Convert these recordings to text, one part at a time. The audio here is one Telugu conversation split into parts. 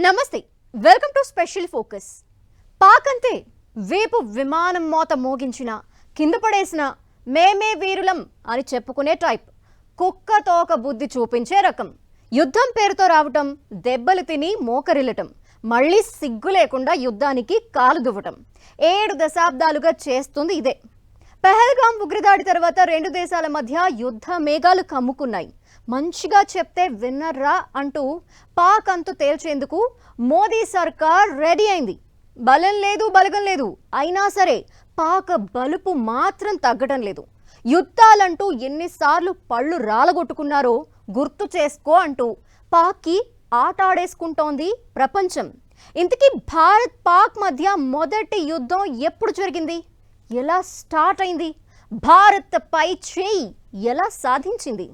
నమస్తే welcome to special focus. Pak అంతే వేపు విమానం మోత మోగించిన కింద పడేసిన మేమే వీరులం అని చెప్పుకునే టైప్. కుక్క తోక బుద్ధి చూపించే రకం. యుద్ధం పేరుతో రావటం, దెబ్బలు తిని మోకరిల్లటం, మళ్ళీ సిగ్గు లేకుండా యుద్ధానికి కాలు దువ్వటం 7 దశాబ్దాలుగా చేస్తుంది ఇదే. పహల్గాం ఉగ్రదాడి తర్వాత 2 దేశాల మధ్య యుద్ధ మేఘాలు కమ్ముకున్నాయి. మంచిగా చెప్తే విన్నర్రా అంటూ పాక్ అంతు తేల్చేందుకు మోదీ సర్కార్ రెడీ అయింది. బలం లేదు, బలగం లేదు, అయినా సరే పాక్ బలుపు మాత్రం తగ్గడం లేదు. యుద్ధాలంటూ ఎన్నిసార్లు పళ్ళు రాలగొట్టుకున్నారో గుర్తు చేసుకో అంటూ పాక్కి ఆట ఆడేసుకుంటోంది ప్రపంచం. ఇంతకీ భారత్ పాక్ మధ్య మొదటి యుద్ధం ఎప్పుడు జరిగింది? ఎలా స్టార్ట్ అయింది? భారత్ పై చేయి ఎలా సాధించింది?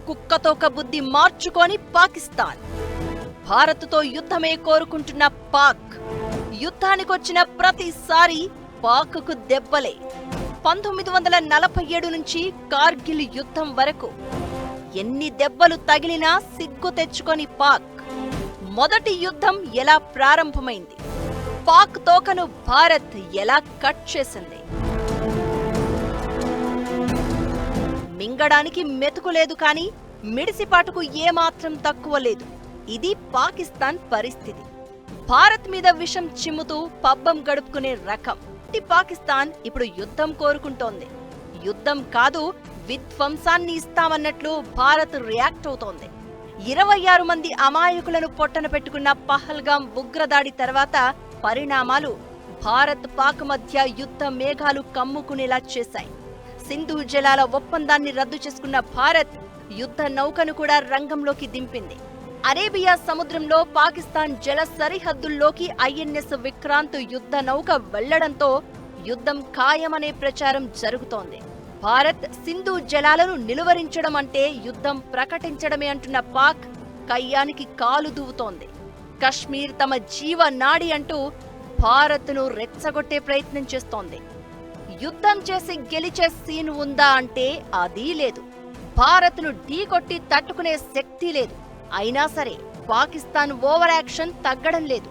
కుక్కతోక బుద్ధి మార్చుకొని పాకిస్తాన్, భారత్తో యుద్ధమే కోరుకుంటున్న పాక్, యుద్ధానికొచ్చిన ప్రతిసారి పాక్కు దెబ్బలే. 1947 నుంచి కార్గిల్ యుద్ధం వరకు ఎన్ని దెబ్బలు తగిలినా సిగ్గు తెచ్చుకొని పాక్. మొదటి యుద్ధం ఎలా ప్రారంభమైంది? పాక్ తోకను భారత్ ఎలా కట్ చేసింది? మింగడానికి మెతుకులేదు కానీ మిడిసిపాటుకు ఏమాత్రం తక్కువ లేదు. ఇది పాకిస్తాన్ పరిస్థితి. భారత్ మీద విషం చిమ్ముతూ పబ్బం గడుపుకునే రకం. పాకిస్తాన్ ఇప్పుడు యుద్ధం కోరుకుంటోంది. యుద్ధం కాదు, విధ్వంసాన్ని ఇస్తామన్నట్లు భారత్ రియాక్ట్ అవుతోంది. 26 మంది అమాయకులను పొట్టన పెట్టుకున్న పహల్గాం ఉగ్రదాడి తర్వాత పరిణామాలు భారత్ పాక్ మధ్య యుద్ధ మేఘాలు కమ్ముకునేలా చేశాయి. సింధు జలాల ఒప్పందాన్ని రద్దు చేసుకున్న భారత్ యుద్ధ నౌకను కూడా రంగంలోకి దింపింది. అరేబియా సముద్రంలో పాకిస్తాన్ జల సరిహద్దుల్లోకి ఐఎన్ఎస్ విక్రాంత్ యుద్ధ నౌక వెళ్లడంతో యుద్ధం ఖాయమనే ప్రచారం జరుగుతోంది. భారత్ సింధు జలాలను నిలువరించడం అంటే యుద్ధం ప్రకటించడమే అంటున్న పాక్ కయ్యానికి కాలు దువ్వుతోంది. కశ్మీర్ తమ జీవనాడి అంటూ భారత్ను రెచ్చగొట్టే ప్రయత్నం చేస్తోంది. యుద్ధం చేసి గెలిచే సీన్ ఉందా అంటే అదీ లేదు. భారత్ను ఢీకొట్టి తట్టుకునే శక్తి లేదు. అయినా సరే పాకిస్తాన్ ఓవర్ యాక్షన్ తగ్గడం లేదు.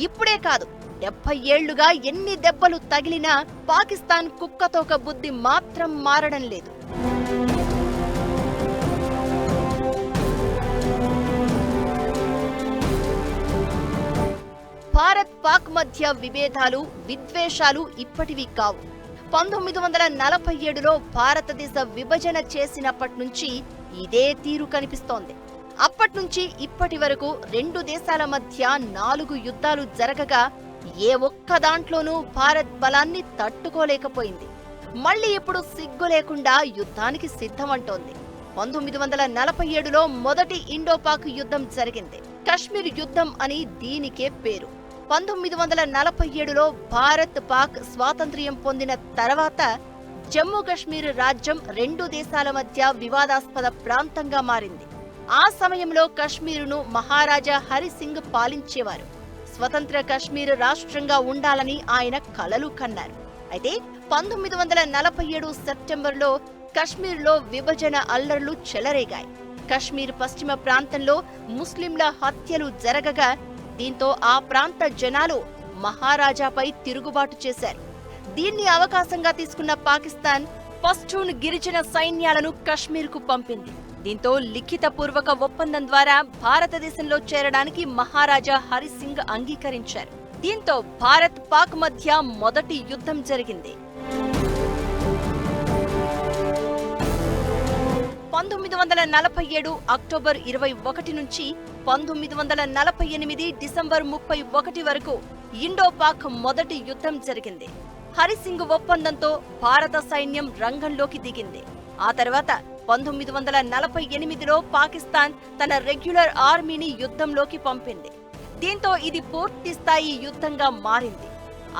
ఇప్పుడే కాదు, 70 ఏళ్లుగా ఎన్ని దెబ్బలు తగిలినా పాకిస్తాన్ కుక్కతోక బుద్ధి మాత్రం మారడం లేదు. భారత్ పాక్ మధ్య విభేదాలు, విద్వేషాలు ఇప్పటివి కావు. 1947లో భారతదేశ విభజన చేసినప్పటి నుంచి ఇదే తీరు కనిపిస్తోంది. అప్పట్నుంచి ఇప్పటి వరకు 2 దేశాల మధ్య 4 యుద్ధాలు జరగగా ఏ ఒక్క దాంట్లోనూ భారత్ బలాన్ని తట్టుకోలేకపోయింది. మళ్లీ ఇప్పుడు సిగ్గు లేకుండా యుద్ధానికి సిద్ధమంటోంది. 1947లో మొదటి ఇండోపాక్ యుద్ధం జరిగింది. కశ్మీర్ యుద్ధం అని దీనికే పేరు. 1947లో భారత్ పాక్ స్వాతంత్ర్యం పొందిన తర్వాత జమ్మూ కశ్మీర్ రాజ్యం 2 దేశాల మధ్య వివాదాస్పద ప్రాంతంగా మారింది. ఆ సమయంలో కశ్మీరును మహారాజా హరిసింగ్ పాలించేవారు. స్వతంత్ర కశ్మీర్ రాష్ట్రంగా ఉండాలని ఆయన కలలు కన్నారు. అయితే 1947 సెప్టెంబర్లో కశ్మీర్లో విభజన అల్లర్లు చెలరేగాయి. కశ్మీర్ పశ్చిమ ప్రాంతంలో ముస్లింల హత్యలు జరగగా దీంతో ఆ ప్రాంత జనాలు మహారాజాపై తిరుగుబాటు చేశారు. దీన్ని అవకాశంగా తీసుకున్న పాకిస్తాన్ పష్తూన్ గిరిజన సైన్యాలను కశ్మీర్కు పంపింది. దీంతో లిఖితపూర్వక ఒప్పందం ద్వారా భారతదేశంలో చేరడానికి మహారాజా హరిసింగ్ అంగీకరించారు. దీంతో భారత్ పాక్ మధ్య మొదటి యుద్ధం జరిగింది. 1947 అక్టోబర్ 21 నుంచి 1948 డిసెంబర్ 31 వరకు ఇండోపాక్ మొదటి యుద్ధం జరిగింది. హరిసింగ్ ఒప్పందంతో భారత సైన్యం రంగంలోకి దిగింది. ఆ తర్వాత 1948లో పాకిస్తాన్ తన రెగ్యులర్ ఆర్మీని యుద్ధంలోకి పంపింది. దీంతో ఇది పూర్తి స్థాయి యుద్ధంగా మారింది.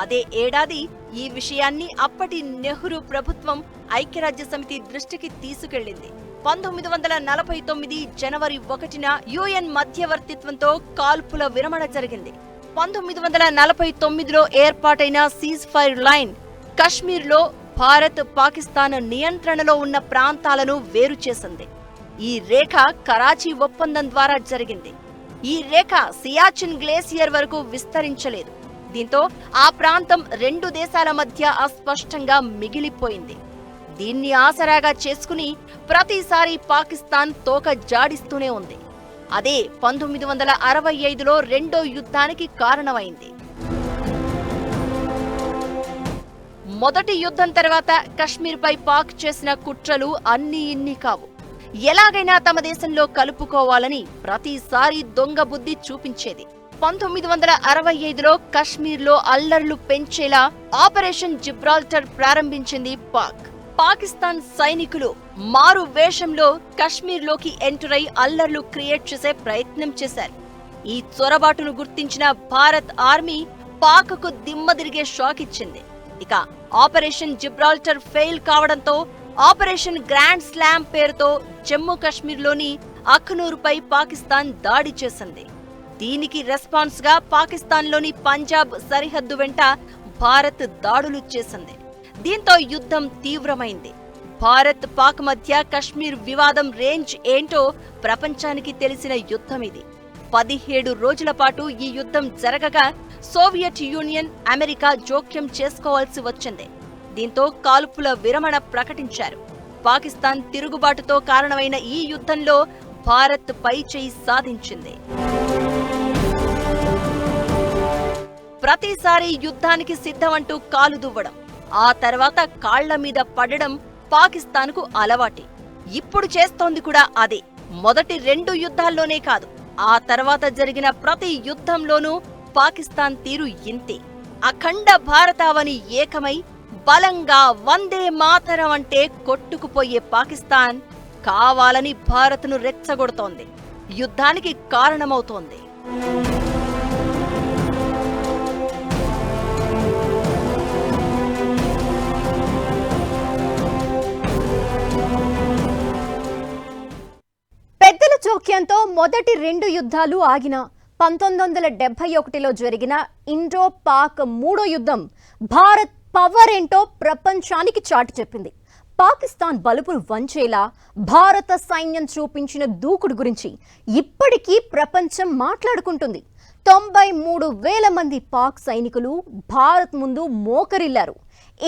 అదే ఏడాది ఈ విషయాన్ని అప్పటి నెహ్రూ ప్రభుత్వం ఐక్యరాజ్యసమితి దృష్టికి తీసుకెళ్లింది. 1949 జనవరి 1న యుఎన్ మధ్యవర్తిత్వంతో కాల్పుల విరమణ జరిగింది. 1949లో ఏర్పాటైన సీజ్ ఫైర్ లైన్ కశ్మీర్లో భారత్, పాకిస్తాన్ నియంత్రణలో ఉన్న ప్రాంతాలను వేరు చేసింది. ఈ రేఖ కరాచీ ఒప్పందం ద్వారా జరిగింది. ఈ రేఖ సియాచిన్ గ్లేసియర్ వరకు విస్తరించలేదు. దీంతో ఆ ప్రాంతం రెండు దేశాల మధ్య అస్పష్టంగా మిగిలిపోయింది. దీన్ని ఆసరాగా చేసుకుని ప్రతిసారి పాకిస్తాన్ తోక జాడిస్తూనే ఉంది. అదే 1965లో రెండో యుద్ధానికి కారణమైంది. మొదటి యుద్ధం తర్వాత కశ్మీర్పై పాక్ చేసిన కుట్రలు అన్నీ ఇన్ని కావు. ఎలాగైనా తమ దేశంలో కలుపుకోవాలని ప్రతిసారి దొంగ బుద్ధి చూపించేది. 1965లో కశ్మీర్లో అల్లర్లు పెంచేలా ఆపరేషన్ జిబ్రాల్టర్ ప్రారంభించింది పాక్. పాకిస్తాన్ సైనికులు మారు వేషంలో కశ్మీర్లోకి ఎంటర్ అయి అల్లర్లు క్రియేట్ చేసే ప్రయత్నం చేశారు. ఈ చొరబాటును గుర్తించిన భారత్ ఆర్మీ పాక్కు దిమ్మదిరిగే షాక్ ఇచ్చింది. ఇక ఆపరేషన్ జిబ్రాల్టర్ ఫెయిల్ కావడంతో ఆపరేషన్ గ్రాండ్ స్లామ్ పేరుతో జమ్మూ కశ్మీర్లోని అఖ్నూర్పై పాకిస్తాన్ దాడి చేసింది. దీనికి రెస్పాన్స్ గా పాకిస్తాన్లోని పంజాబ్ సరిహద్దు వెంట భారత్ దాడులు చేసింది. దీంతో యుద్ధం తీవ్రమైంది. భారత్, పాక్ మధ్య కశ్మీర్ వివాదం రేంజ్ ఏంటో ప్రపంచానికి తెలిసిన యుద్ధం ఇది. 17 రోజుల పాటు ఈ యుద్ధం జరగగా సోవియట్ యూనియన్, అమెరికా జోక్యం చేసుకోవాల్సి వచ్చింది. దీంతో కాల్పుల విరమణ ప్రకటించారు. పాకిస్తాన్ తిరుగుబాటుతో కారణమైన ఈ యుద్ధంలో భారత్ పైచేయి సాధించింది. ప్రతిసారి యుద్ధానికి సిద్ధమంటూ కాలు దువ్వడం, ఆ తర్వాత కాళ్ల మీద పడడం పాకిస్తాన్కు అలవాటే. ఇప్పుడు చేస్తోంది కూడా అదే. మొదటి 2 యుద్ధాల్లోనే కాదు, ఆ తర్వాత జరిగిన ప్రతి యుద్ధంలోనూ పాకిస్తాన్ తీరు ఇంతే. అఖండ భారతావని ఏకమై బలంగా వందే మాతరం అంటే కొట్టుకుపోయే పాకిస్తాన్ కావాలని భారత్ను రెచ్చగొడుతోంది, యుద్ధానికి కారణమవుతోంది. పెద్దల జోక్యంతో మొదటి 2 యుద్ధాలు ఆగిన 1971లో జరిగిన ఇండో పాక్ మూడో యుద్ధం భారత్ పవర్ ఏంటో ప్రపంచానికి చాటి చెప్పింది. పాకిస్తాన్ బలుపును వంచేలా భారత సైన్యం చూపించిన దూకుడు గురించి ఇప్పటికీ ప్రపంచం మాట్లాడుకుంటుంది. 93,000 మంది పాక్ సైనికులు భారత్ ముందు మోకరిల్లారు.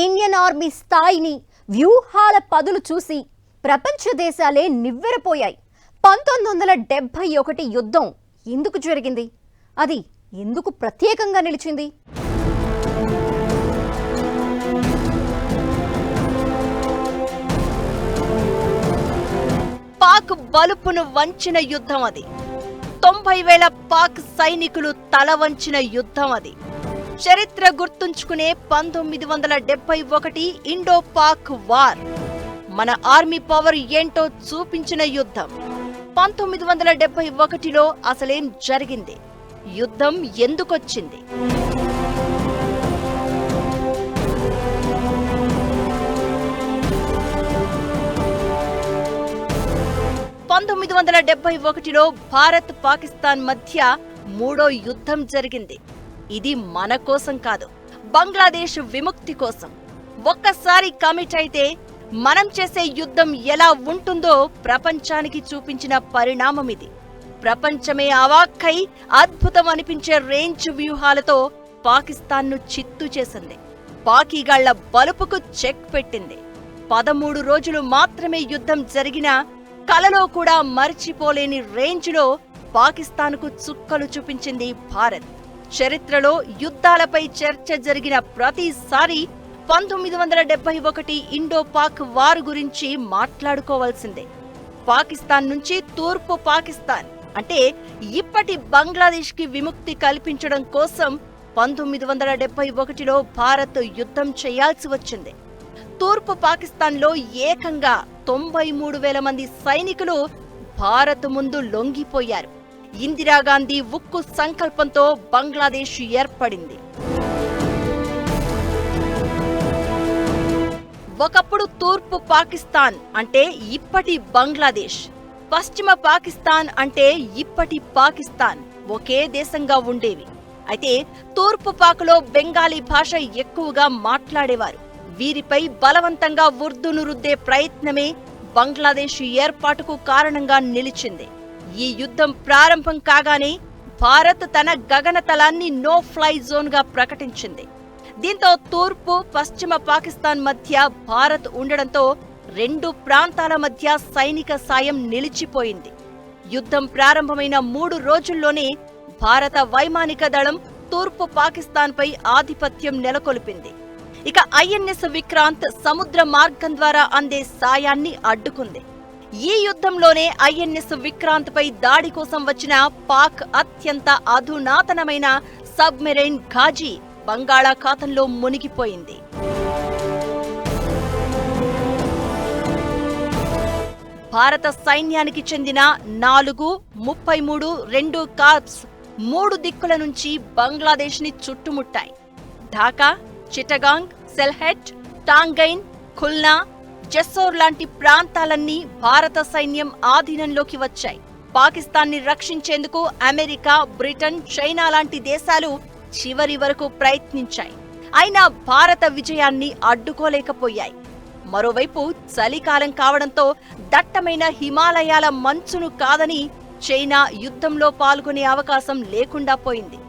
ఇండియన్ ఆర్మీ స్థాయిని, వ్యూహాల పదును చూసి ప్రపంచ దేశాలే నివ్వెరపోయాయి. 1971 యుద్ధం ఎందుకు జరిగింది? అది ఎందుకు ప్రత్యేకంగా నిలిచింది? పాక్ బలుపును వంచిన యుద్ధం అది. 90,000 పాక్ సైనికులు తల వంచిన యుద్ధం అది. చరిత్ర గుర్తుంచుకునే 1971 ఇండో పాక్ వార్ మన ఆర్మీ పవర్ ఏంటో చూపించిన యుద్ధం. 1971లో అసలేం జరిగింది? యుద్ధం ఎందుకొచ్చింది? 1971లో భారత్, పాకిస్తాన్ మధ్య మూడో యుద్ధం జరిగింది. ఇది మన కోసం కాదు, బంగ్లాదేశ్ విముక్తి కోసం. ఒక్కసారి కమిట్ అయితే మనం చేసే యుద్ధం ఎలా ఉంటుందో ప్రపంచానికి చూపించిన పరిణామం ఇది. ప్రపంచమే అవాక్కై అద్భుతం అనిపించే రేంజ్ వ్యూహాలతో పాకిస్తాన్ను చిత్తు చేసింది. పాకీగాళ్ల బలుపుకు చెక్ పెట్టింది. 13 రోజులు మాత్రమే యుద్ధం జరిగినా కలలో కూడా మర్చిపోలేని రేంజ్లో పాకిస్తాన్కు చుక్కలు చూపించింది భారత్. చరిత్రలో యుద్ధాలపై చర్చ జరిగిన ప్రతిసారి 1971 ఇండో పాక్ వార్ గురించి మాట్లాడుకోవాల్సిందే. పాకిస్తాన్ నుంచి తూర్పు పాకిస్తాన్ అంటే ఇప్పటి బంగ్లాదేశ్కి విముక్తి కల్పించడం కోసం 1971లో భారత్ యుద్ధం చేయాల్సి వచ్చింది. తూర్పు పాకిస్తాన్లో ఏకంగా 93,000 మంది సైనికులు భారత్ ముందు లొంగిపోయారు. ఇందిరాగాంధీ ఉక్కు సంకల్పంతో బంగ్లాదేశ్ ఏర్పడింది. ఒకప్పుడు తూర్పు పాకిస్తాన్ అంటే ఇప్పటి బంగ్లాదేశ్, పశ్చిమ పాకిస్తాన్ అంటే ఇప్పటి పాకిస్తాన్ ఒకే దేశంగా ఉండేవి. అయితే తూర్పు పాకులో బెంగాలీ భాష ఎక్కువగా మాట్లాడేవారు. వీరిపై బలవంతంగా ఉర్దూను రుద్దే ప్రయత్నమే బంగ్లాదేశ్ ఏర్పాటుకు కారణంగా నిలిచింది. ఈ యుద్ధం ప్రారంభం కాగానే భారత్ తన గగనతలాన్ని నో ఫ్లై జోన్ గా ప్రకటించింది. దీంతో తూర్పు పశ్చిమ పాకిస్తాన్ మధ్య భారత్ ఉండడంతో రెండు ప్రాంతాల మధ్య సైనిక సాయం నిలిచిపోయింది. యుద్ధం ప్రారంభమైన 3 రోజుల్లోనే భారత వైమానిక దళం తూర్పు పాకిస్తాన్పై ఆధిపత్యం నెలకొల్పింది. ఇక ఐఎన్ఎస్ విక్రాంత్ సముద్ర మార్గం ద్వారా అందే సాయాన్ని అడ్డుకుంది. ఈ యుద్ధంలోనే ఐఎన్ఎస్ విక్రాంత్ పై దాడి కోసం వచ్చిన పాక్ అత్యంత అధునాతనమైన సబ్మెరైన్ ఘాజీ బంగాళాఖాతంలో మునిగిపోయింది. భారత సైన్యానికి చెందిన 4, 33, 2 కార్ప్స్ 3 దిక్కుల నుంచి బంగ్లాదేశ్ ని చుట్టుముట్టాయి. ఢాకా, చిటగాంగ్, సెల్హెట్, టాంగైన్, ఖుల్నా, జెస్సోర్ లాంటి ప్రాంతాలన్నీ భారత సైన్యం ఆధీనంలోకి వచ్చాయి. పాకిస్తాన్ ని రక్షించేందుకు అమెరికా, బ్రిటన్, చైనా లాంటి దేశాలు చివరి వరకు ప్రయత్నించాయి. అయినా భారత విజయాన్ని అడ్డుకోలేకపోయాయి. మరోవైపు చలికాలం కావడంతో దట్టమైన హిమాలయాల మంచును కాదని చైనా యుద్ధంలో పాల్గొనే అవకాశం లేకుండా పోయింది.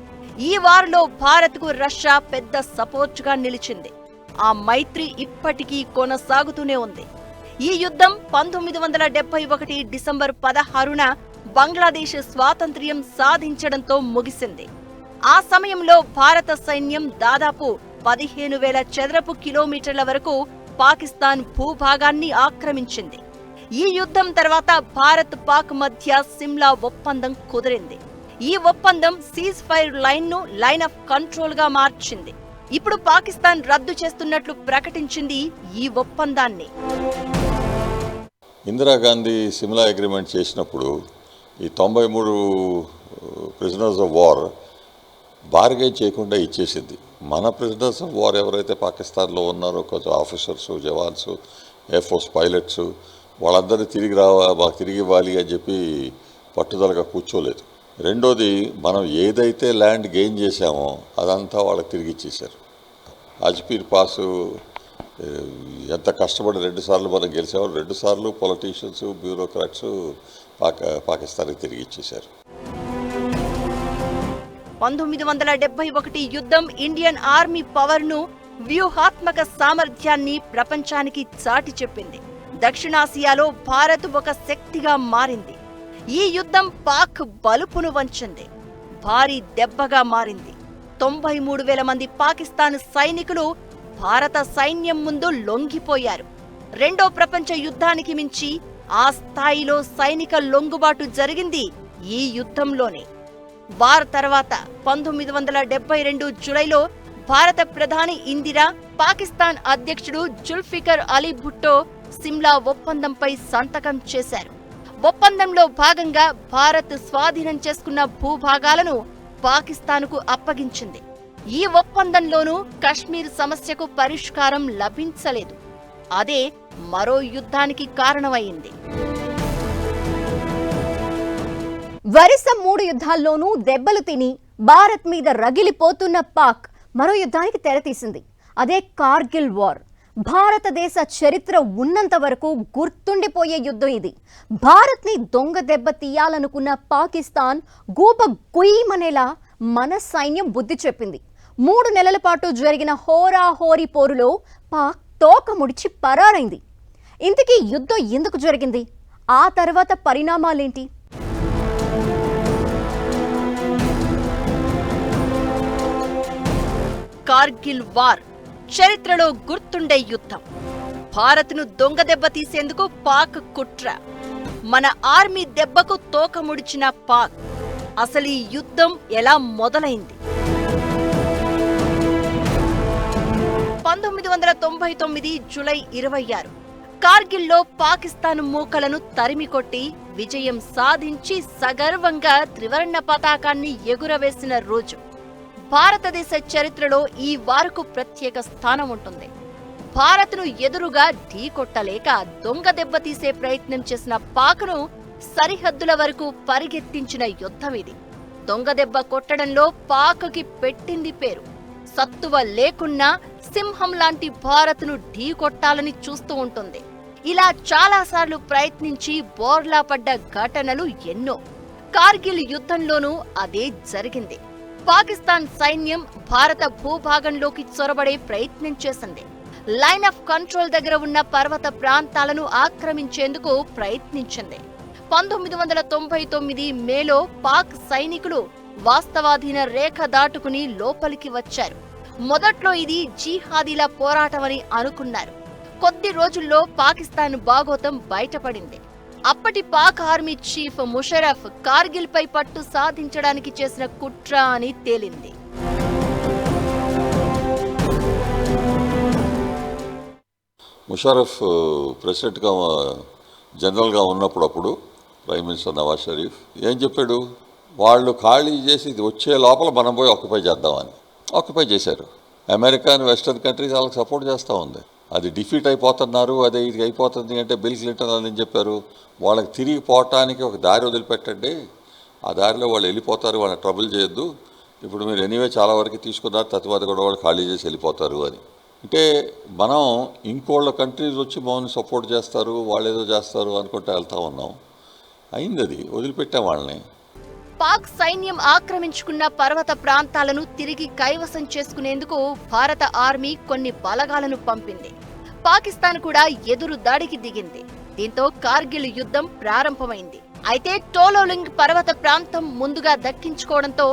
ఈ వార్లో భారత్కు రష్యా పెద్ద సపోర్టుగా నిలిచింది. ఆ మైత్రి ఇప్పటికీ కొనసాగుతూనే ఉంది. ఈ యుద్ధం 1971 డిసెంబర్ 16న బంగ్లాదేశ్ స్వాతంత్ర్యం సాధించడంతో ముగిసింది. ఆ సమయంలో భారత సైన్యం దాదాపు 15,000 చదరపు కిలోమీటర్ల వరకు పాకిస్తాన్ భూభాగాన్ని ఆక్రమించింది. ఈ యుద్ధం తర్వాత భారత్ పాక్ మధ్య సిమ్లా ఒప్పందం కుదిరింది. ఈ ఒప్పందం సీజ్ ఫైర్ లైన్ ను లైన్ ఆఫ్ కంట్రోల్ గా మార్చింది. ఇప్పుడు పాకిస్తాన్ రద్దు చేస్తున్నట్లు ప్రకటించింది ఈ ఒప్పందాన్ని. ఇందిరాగాంధీ సిమ్లా అగ్రిమెంట్ చేసినప్పుడు ఈ 93 ప్రిజనర్స్ ఆఫ్ వార్ బార్గెన్ చేయకుండా ఇచ్చేసింది. మన ప్రిజనర్స్ ఆఫ్ వార్ ఎవరైతే పాకిస్తాన్లో ఉన్నారో కొంచెం officers, jawans, air force pilots వాళ్ళందరూ మాకు తిరిగి ఇవ్వాలి అని చెప్పి పట్టుదలగా కూర్చోలేదు. రెండోది, మనం ఏదైతే ల్యాండ్ గెయిన్ చేశామో అదంతా వాళ్ళకి తిరిగి ఇచ్చేశారు. అజ్పీర్ పాసు ఎంత కష్టపడి 2 సార్లు మనం గెలిచామో 2 సార్లు పొలిటీషియన్స్, బ్యూరోక్రాట్స్ పాకిస్తాన్కి తిరిగి ఇచ్చేశారు. 1971 యుద్ధం ఇండియన్ ఆర్మీ పవర్ ను, వ్యూహాత్మక సామర్థ్యాన్ని ప్రపంచానికి చాటి చెప్పింది. దక్షిణాసియాలో భారత్ ఒక శక్తిగా మారింది. ఈ యుద్ధం పాక్ బలుపును వంచింది. భారీ దెబ్బగా మారింది. 93,000 మంది పాకిస్తాన్ సైనికులు భారత సైన్యం ముందు లొంగిపోయారు. రెండో ప్రపంచ యుద్ధానికి మించి ఆ స్థాయిలో సైనిక లొంగుబాటు జరిగింది ఈ యుద్ధంలోనే. వార్ తర్వాత 1972 జూలైలో భారత ప్రధాని ఇందిరా, పాకిస్తాన్ అధ్యక్షుడు జుల్ఫికర్ అలీ భుట్టో సిమ్లా ఒప్పందంపై సంతకం చేశారు. ఒప్పందంలో భాగంగా భారత్ స్వాధీనం చేసుకున్న భూభాగాలను పాకిస్తాన్కు అప్పగించింది. ఈ ఒప్పందంలోనూ కశ్మీర్ సమస్యకు పరిష్కారం లభించలేదు. అదే మరో యుద్ధానికి కారణమైంది. వరుస 3 యుద్ధాల్లోనూ దెబ్బలు తిని భారత్ మీద రగిలిపోతున్న పాక్ మరో యుద్ధానికి తెరతీసింది. అదే కార్గిల్ వార్. భారతదేశ చరిత్ర ఉన్నంత వరకు గుర్తుండిపోయే యుద్ధం ఇది. భారత్ని దొంగ దెబ్బ తీయాలనుకున్న పాకిస్తాన్ గూప గుయ్యమనేలా మన సైన్యం బుద్ధి చెప్పింది. 3 నెలల పాటు జరిగిన హోరాహోరీ పోరులో పాక్ తోక ముడిచి పరారైంది. ఇంతకీ యుద్ధం ఎందుకు జరిగింది? ఆ తర్వాత పరిణామాలేంటి? కార్గిల్ వార్ చరిత్రలో గుర్తుండే యుద్ధం. భారత్ను దొంగ దెబ్బ తీసేందుకు పాక్ కుట్ర. మన ఆర్మీ దెబ్బకు తోక ముడిచిన పాక్. అసలు ఈ యుద్ధం ఎలా మొదలైంది? 1999 జూలై 26 కార్గిల్లో పాకిస్తాన్ మూకలను తరిమికొట్టి విజయం సాధించి సగర్వంగా త్రివర్ణ పతాకాన్ని ఎగురవేసిన రోజు. భారతదేశ చరిత్రలో ఈ వారకు ప్రత్యేక స్థానం ఉంటుంది. భారత్ను ఎదురుగా ఢీకొట్టలేక దొంగ దెబ్బతీసే ప్రయత్నం చేసిన పాక్ను సరిహద్దుల వరకు పరిగెత్తించిన యుద్ధం ఇది. దొంగ దెబ్బ కొట్టడంలో పాక్కి పెట్టింది పేరు. సత్తువ లేకున్నా సింహం లాంటి భారత్ను ఢీకొట్టాలని చూస్తూ ఉంటుంది. ఇలా చాలాసార్లు ప్రయత్నించి బోర్లా పడ్డ ఘటనలు ఎన్నో. కార్గిల్ యుద్ధంలోనూ అదే జరిగింది. పాకిస్తాన్ సైన్యం భారత భూభాగంలోకి చొరబడే ప్రయత్నం చేసింది. లైన్ ఆఫ్ కంట్రోల్ దగ్గర ఉన్న పర్వత ప్రాంతాలను ఆక్రమించేందుకు ప్రయత్నించింది. 1999 మేలో పాక్ సైనికులు వాస్తవాధీన రేఖ దాటుకుని లోపలికి వచ్చారు. మొదట్లో ఇది జిహాదీల పోరాటమని అనుకున్నారు. కొద్ది రోజుల్లో పాకిస్తాన్ బాగోతం బయటపడింది. అప్పటి పాక్ ఆర్మీ చీఫ్ ముషరఫ్ కార్గిల్ పై పట్టు సాధించడానికి చేసిన కుట్ర అని తేలింది. ముషరఫ్ ప్రెసిడెంట్గా జనరల్గా ఉన్నప్పుడు ప్రైమ్ మినిస్టర్ నవాజ్ షరీఫ్ ఏం చెప్పాడు, వాళ్ళు ఖాళీ చేసి ఇది వచ్చే లోపల మనం పోయి ఆక్యుపై చేద్దామని. ఆక్యుపై చేశారు. అమెరికా అండ్ వెస్టర్న్ కంట్రీస్ వాళ్ళకి సపోర్ట్ చేస్తూ ఉంది. అది డిఫీట్ అయిపోతున్నారు, అదే ఇది అయిపోతుంది అంటే బిల్ క్లింటన్ అని చెప్పారు, వాళ్ళకి తిరిగి పోవటానికి ఒక దారి వదిలిపెట్టండి, ఆ దారిలో వాళ్ళు వెళ్ళిపోతారు, వాళ్ళని ట్రబుల్ చేయొద్దు, ఇప్పుడు మీరు ఎనీవే చాలా వరకు తీసుకున్నారు, తత్వాత కూడా వాళ్ళు ఖాళీ చేసి వెళ్ళిపోతారు అని. అంటే మనం ఇంకోళ్ళ కంట్రీస్ వచ్చి మమ్మల్ని సపోర్ట్ చేస్తారు, వాళ్ళు ఏదో చేస్తారు అనుకుంటే వెళ్తూ ఉన్నాం. అయింది, అది వదిలిపెట్టాం వాళ్ళని. పాక్ సైన్యం ఆక్రమించుకున్న పర్వత ప్రాంతాలను తిరిగి కైవసం చేసుకునేందుకు భారత ఆర్మీ కొన్ని బలగాలను పంపింది. పాకిస్తాన్ కూడా ఎదురు దాడికి దిగింది. దీంతో కార్గిల్ యుద్ధం ప్రారంభమైంది. అయితే టోలోలింగ్ పర్వత ప్రాంతం ముందుగా దక్కించుకోవడంతో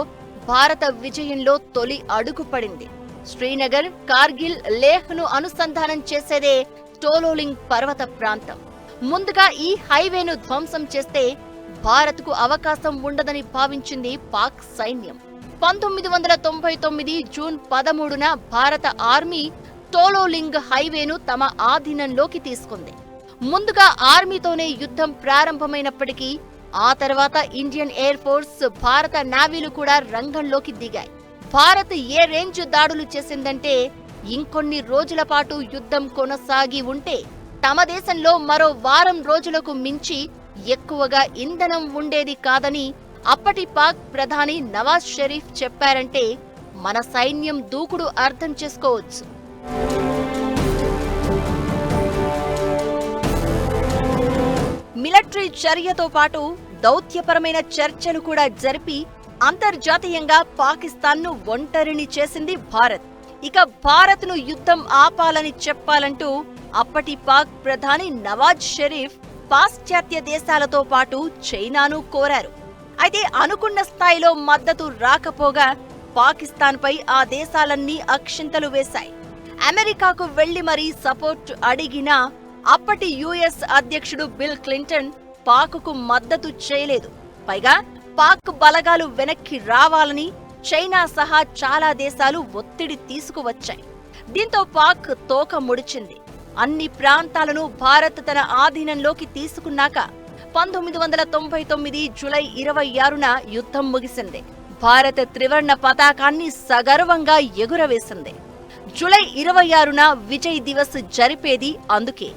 భారత విజయంలో తొలి అడుగు పడింది. శ్రీనగర్, కార్గిల్, లేహ్ను అనుసంధానం చేసేదే టోలోలింగ్ పర్వత ప్రాంతం. ముందుగా ఈ హైవేను ధ్వంసం చేస్తే భారత్కు అవకాశం ఉండదని భావించింది పాక్ సైన్యం. 1999 జూన్ 13న భారత ఆర్మీ టోలోలింగ్ హైవేను తమ ఆధీనంలోకి తీసుకుంది. ముందుగా ఆర్మీతోనే యుద్ధం ప్రారంభమైనప్పటికీ ఆ తర్వాత ఇండియన్ ఎయిర్ ఫోర్స్, భారత నావీలు కూడా రంగంలోకి దిగాయి. భారత్ ఏ రేంజ్ దాడులు చేసిందంటే, ఇంకొన్ని రోజుల పాటు యుద్ధం కొనసాగి ఉంటే తమ దేశంలో మరో వారం రోజులకు మించి ఎక్కువగా ఇంధనం ఉండేది కాదని అప్పటి పాక్ ప్రధాని నవాజ్ షరీఫ్ చెప్పారంటే మన సైన్యం దూకుడు అర్థం చేసుకోవచ్చు. మిలిటరీ చర్యతో పాటు దౌత్యపరమైన చర్చలు కూడా జరిపి అంతర్జాతీయంగా పాకిస్తాన్ను ఒంటరిని చేసింది భారత్. ఇక భారత్ను యుద్ధం ఆపాలని చెప్పాలంటూ అప్పటి పాక్ ప్రధాని నవాజ్ షరీఫ్ పాశ్చాత్య దేశాలతో పాటు చైనాను కోరారు. అయితే అనుకున్న స్థాయిలో మద్దతు రాకపోగా పాకిస్తాన్పై ఆ దేశాలన్నీ అక్షింతలు వేశాయి. అమెరికాకు వెళ్లి మరీ సపోర్ట్ అడిగినా అప్పటి యుఎస్ అధ్యక్షుడు బిల్ క్లింటన్ పాక్కు మద్దతు చేయలేదు. పైగా పాక్ బలగాలు వెనక్కి రావాలని చైనా సహా చాలా దేశాలు ఒత్తిడి తీసుకువచ్చాయి. దీంతో పాక్ తోక ముడిచింది. అన్ని ప్రాంతాలను భారత్ తన ఆధీనంలోకి తీసుకున్నాక 1999 జూలై 26న యుద్ధం ముగిసింది. భారత త్రివర్ణ పతాకాన్ని సగర్వంగా ఎగురవేసింది. జూలై 26న విజయ్ దివస్ జరిపేది అందుకే.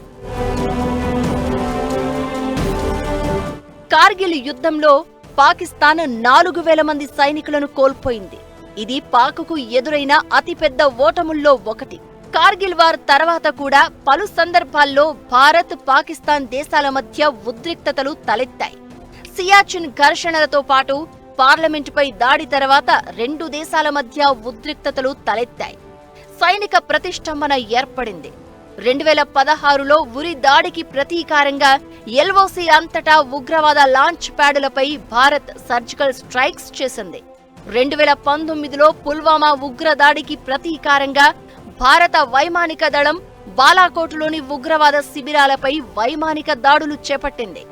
కార్గిల్ యుద్ధంలో పాకిస్తాన్ 4000 మంది సైనికులను కోల్పోయింది. ఇది పాక్కు ఎదురైన అతిపెద్ద ఓటముల్లో ఒకటి. కార్గిల్ వార్ తర్వాత కూడా పలు సందర్భాల్లో భారత్, పాకిస్తాన్ దేశాల మధ్య ఉద్రిక్తతలు తలెత్తాయి. సియాచిన్ ఘర్షణలతో పాటు పార్లమెంటుపై దాడి తర్వాత రెండు దేశాల మధ్య ఉద్రిక్తతలు తలెత్తాయి. సైనిక ప్రతిష్టంభన ఏర్పడింది. 2016లో ఉరి దాడికి ప్రతీకారంగా ఎల్ఓసి అంతటా ఉగ్రవాద లాంచ్ ప్యాడులపై భారత్ సర్జికల్ స్ట్రైక్స్ చేసింది. 2019లో పుల్వామా ఉగ్రదాడికి ప్రతీకారంగా భారత వైమానిక దళం బాలాకోట్లోని ఉగ్రవాద శిబిరాలపై వైమానిక దాడులు చేపట్టింది.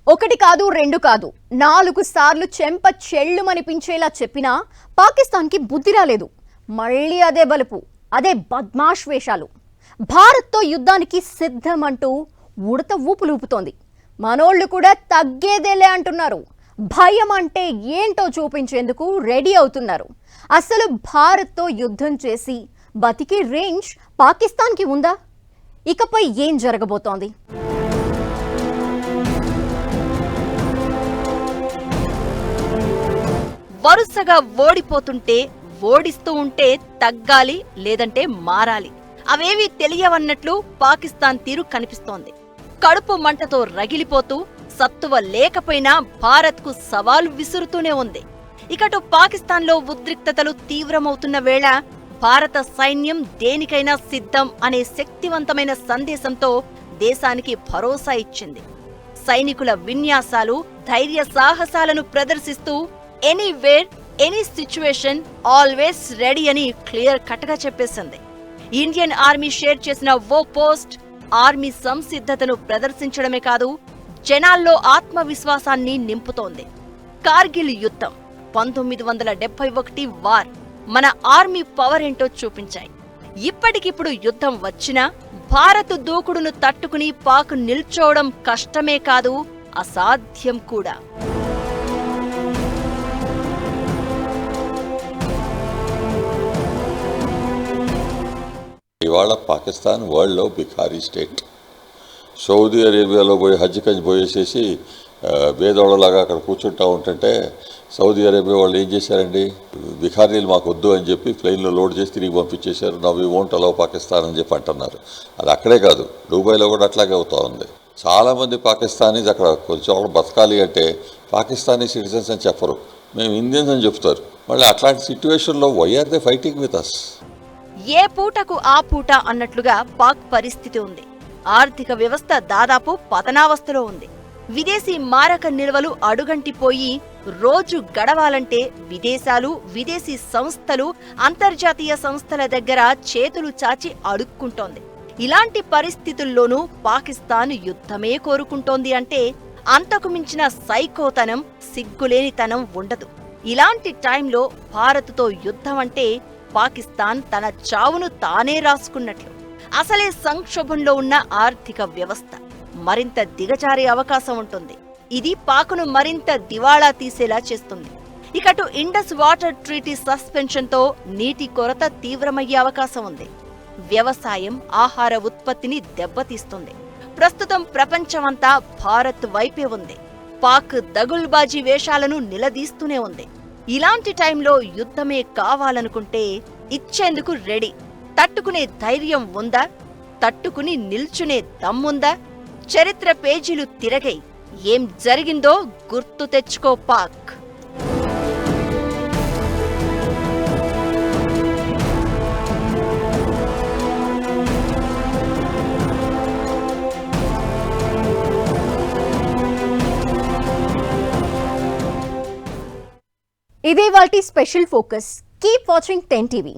ఒకటి కాదు, రెండు కాదు, 4 సార్లు చెంప చెళ్ళుమనిపించేలా చెప్పినా పాకిస్తాన్కి బుద్ధి రాలేదు. మళ్ళీ అదే బలుపు, అదే బద్మాష్ వేషాలు. భారత్తో యుద్ధానికి సిద్ధమంటూ ఉడత ఊపులూపుతోంది. మనోళ్ళు కూడా తగ్గేదేలే అంటున్నారు. భయం అంటే ఏంటో చూపించేందుకు రెడీ అవుతున్నారు. అసలు భారత్తో యుద్ధం చేసి బతికే రేంజ్ పాకిస్తాన్కి ఉందా? ఇకపై ఏం జరగబోతోంది? వరుసగా ఓడిపోతుంటే ఓడిస్తూ ఉంటే తగ్గాలి లేదంటే మారాలి, అవేవీ తెలియవన్నట్లు పాకిస్తాన్ తీరు కనిపిస్తోంది. కడుపు మంటతో రగిలిపోతూ సత్తువ లేకపోయినా భారత్కు సవాలు విసురుతూనే ఉంది. ఇకటు పాకిస్తాన్లో ఉద్రిక్తతలు తీవ్రమవుతున్న వేళ భారత సైన్యం దేనికైనా సిద్ధం అనే శక్తివంతమైన సందేశంతో దేశానికి భరోసా ఇచ్చింది. సైనికుల విన్యాసాలు, ధైర్య సాహసాలను ప్రదర్శిస్తూ anywhere any situation always ready అని క్లియర్ కట్ గా చెప్పేసింది. ఇండియన్ ఆర్మీ షేర్ చేసిన ఓ పోస్ట్ ఆర్మీ సంసిద్ధతను ప్రదర్శించడమే కాదు, జనాల్లో ఆత్మవిశ్వాసాన్ని నింపుతోంది. కార్గిల్ యుద్ధం, 1971 వార్ మన ఆర్మీ పవర్ ఏంటో చూపించాయి. ఇప్పటికిప్పుడు యుద్ధం వచ్చినా భారత్ దూకుడును తట్టుకుని పాక్ నిల్చోవడం కష్టమే కాదు, అసాధ్యం కూడా. ఇవాళ పాకిస్తాన్ వరల్డ్లో బికారీ స్టేట్. సౌదీ అరేబియాలో పోయి హజ్కి పోయేసేసి వేదోళలాగా అక్కడ కూర్చుంటా ఉంటుంటే సౌదీ అరేబియా వాళ్ళు ఏం చేశారండి, బికారీలు మాకు వద్దు అని చెప్పి ప్లెయిన్లో లోడ్ చేసి తిరిగి పంపించేశారు. Now we won't allow Pakistan అని చెప్పి అంటున్నారు. అది అక్కడే కాదు, దుబాయ్లో కూడా అట్లాగే అవుతూ ఉంది. చాలామంది పాకిస్తానీస్ అక్కడ కొంచెం బతకాలి అంటే పాకిస్తానీ సిటిజన్స్ అని చెప్పరు, మేము ఇండియన్స్ అని చెప్తారు. మళ్ళీ అట్లాంటి సిచ్యువేషన్లో why are they fighting with us? ఏ పూటకు ఆ పూట అన్నట్లుగా పాక్ పరిస్థితి ఉంది. ఆర్థిక వ్యవస్థ దాదాపు పతనావస్థలో ఉంది. విదేశీ మారక నిల్వలు అడుగంటిపోయి రోజు గడవాలంటే విదేశాలు, విదేశీ సంస్థలు, అంతర్జాతీయ సంస్థల దగ్గర చేతులు చాచి అడుక్కుంటోంది. ఇలాంటి పరిస్థితుల్లోనూ పాకిస్తాన్ యుద్ధమే కోరుకుంటోంది అంటే అంతకు మించిన సైకోతనం, సిగ్గులేనితనం ఉండదు. ఇలాంటి టైంలో భారత్తో యుద్ధం అంటే పాకిస్తాన్ తన చావును తానే రాసుకున్నట్లు. అసలే సంక్షోభంలో ఉన్న ఆర్థిక వ్యవస్థ మరింత దిగజారే అవకాశం ఉంటుంది. ఇది పాక్ను మరింత దివాళా తీసేలా చేస్తుంది. ఇకటు ఇండస్ వాటర్ ట్రీటీ సస్పెన్షన్తో నీటి కొరత తీవ్రమయ్యే అవకాశం ఉంది. వ్యవసాయం, ఆహార ఉత్పత్తిని దెబ్బతీస్తుంది. ప్రస్తుతం ప్రపంచమంతా భారత్ వైపే ఉంది. పాక్ దగుల్బాజీ వేషాలను నిలదీస్తూనే ఉంది. ఇలాంటి టైంలో యుద్ధమే కావాలనుకుంటే ఇచ్చేందుకు రెడీ. తట్టుకునే ధైర్యం ఉందా? తట్టుకుని నిల్చునే దమ్ముందా? చరిత్ర పేజీలు తిరగై ఏం జరిగిందో గుర్తు తెచ్చుకో పాక్. ఇదే వాటి special focus. Keep watching 10 TV.